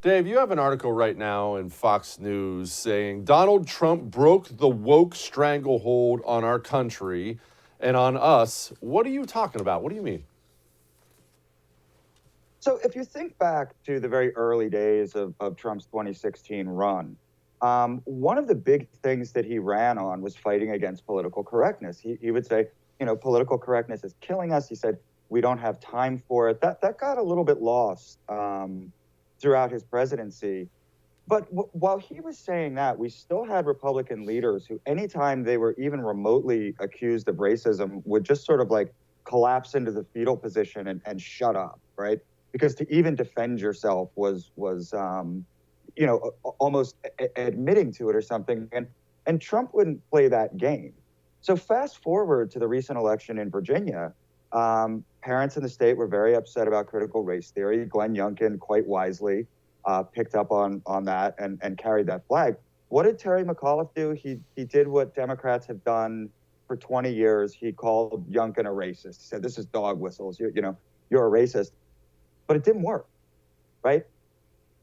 Dave, you have an article right now in Fox News saying Donald Trump broke the woke stranglehold on our country and on us. What are you talking about? What do you mean? So if you think back to the very early days of Trump's 2016 run, one of the big things that he ran on was fighting against political correctness. He would say, political correctness is killing us. He said, we don't have time for it. That got a little bit lost throughout his presidency. But while he was saying that, we still had Republican leaders who, anytime they were even remotely accused of racism, would just sort of like collapse into the fetal position and shut up, right? Because to even defend yourself was almost admitting to it or something. And Trump wouldn't play that game. So fast forward to the recent election in Virginia, parents in the state were very upset about critical race theory. Glenn Youngkin, quite wisely, picked up on that and carried that flag. What did Terry McAuliffe do? He did what Democrats have done for 20 years. He called Youngkin a racist. He said, this is dog whistles. You're a racist. But it didn't work, right?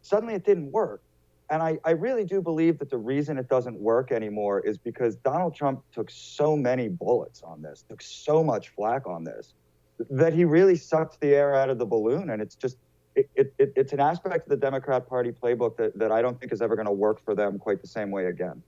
Suddenly it didn't work. And I really do believe that the reason it doesn't work anymore is because Donald Trump took so many bullets on this, took so much flack on this, that he really sucked the air out of the balloon. And it's just, it's an aspect of the Democrat Party playbook that I don't think is ever going to work for them quite the same way again.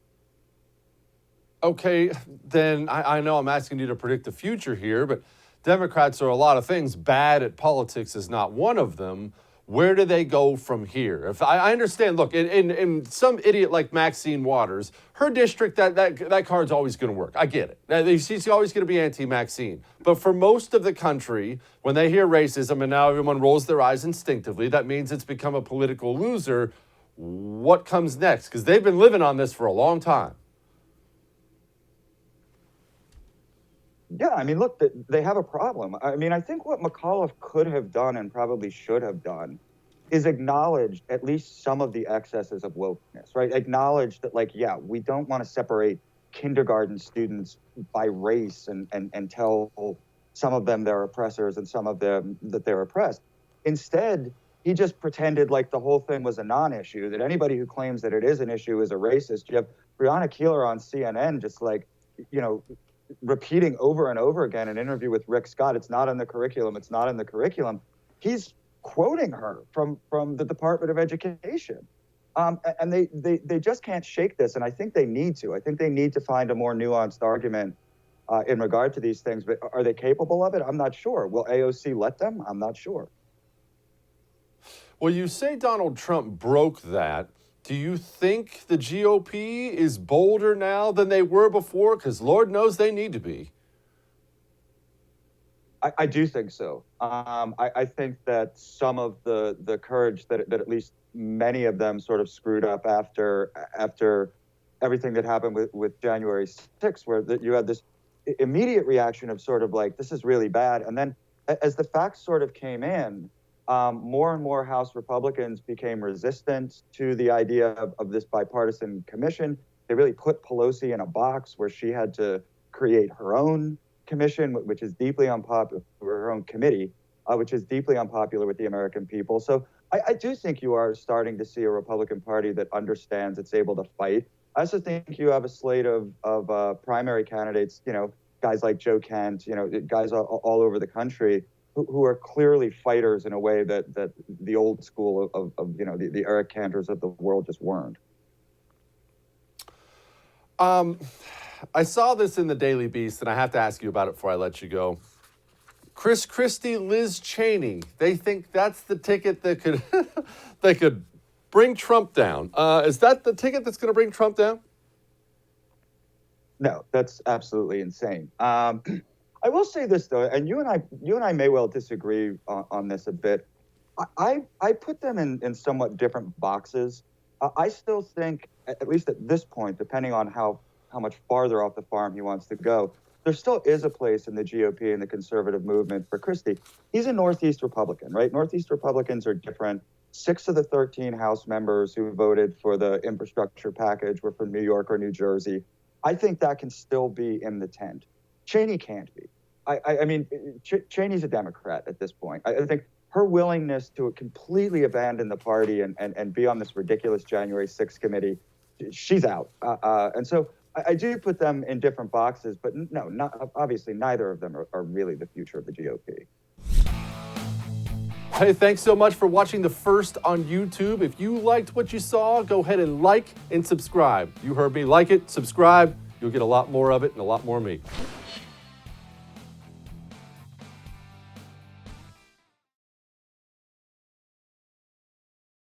Okay, then I know I'm asking you to predict the future here, but Democrats are a lot of things. Bad at politics is not one of them. Where do they go from here? If I understand, look, in some idiot like Maxine Waters, her district, that card's always going to work. I get it. She's always going to be anti-Maxine. But for most of the country, when they hear racism and now everyone rolls their eyes instinctively, that means it's become a political loser. What comes next? Because they've been living on this for a long time. Yeah, I mean, look, they have a problem. I mean, I think what McAuliffe could have done and probably should have done is acknowledge at least some of the excesses of wokeness, right? Acknowledge that, like, yeah, we don't want to separate kindergarten students by race and tell some of them they're oppressors and some of them that they're oppressed. Instead, he just pretended like the whole thing was a non-issue, that anybody who claims that it is an issue is a racist. You have Breonna Keeler on CNN just like, repeating over and over again an interview with Rick Scott. It's not in the curriculum. It's not in the curriculum. He's quoting her from the Department of Education. And they just can't shake this. And I think they need to. I think they need to find a more nuanced argument in regard to these things. But are they capable of it? I'm not sure. Will AOC let them? I'm not sure. Well, you say Donald Trump broke that. Do you think the GOP is bolder now than they were before? Because Lord knows they need to be. I do think so. I think that some of the courage that at least many of them sort of screwed up after everything that happened with January 6th, where you had this immediate reaction of sort of like, this is really bad. And then as the facts sort of came in, more and more House Republicans became resistant to the idea of this bipartisan commission. They really put Pelosi in a box where she had to create her own commission, which is deeply unpopular, her own committee, which is deeply unpopular with the American people. So I do think you are starting to see a Republican Party that understands it's able to fight. I also think you have a slate of primary candidates, guys like Joe Kent, guys all over the country who are clearly fighters in a way that the old school of the Eric Cantors of the world just weren't. I saw this in the Daily Beast, and I have to ask you about it before I let you go. Christie, Liz Cheney, they think that's the ticket that could they could bring Trump down. Is that the ticket that's going to bring Trump down? No, that's absolutely insane. I will say this though, and you and I may well disagree on this a bit. I put them in somewhat different boxes. I still think, at least at this point, depending on how much farther off the farm he wants to go, there still is a place in the GOP and the conservative movement for Christie. He's a Northeast Republican, right? Northeast Republicans are different. 6 of the 13 House members who voted for the infrastructure package were from New York or New Jersey. I think that can still be in the tent. Cheney can't be. I mean, Cheney's a Democrat at this point. I think her willingness to completely abandon the party and be on this ridiculous January 6th committee, she's out. And so I do put them in different boxes, but no, not obviously neither of them are really the future of the GOP. Hey, thanks so much for watching The First on YouTube. If you liked what you saw, go ahead and like and subscribe. You heard me. Like it, subscribe. You'll get a lot more of it and a lot more of me.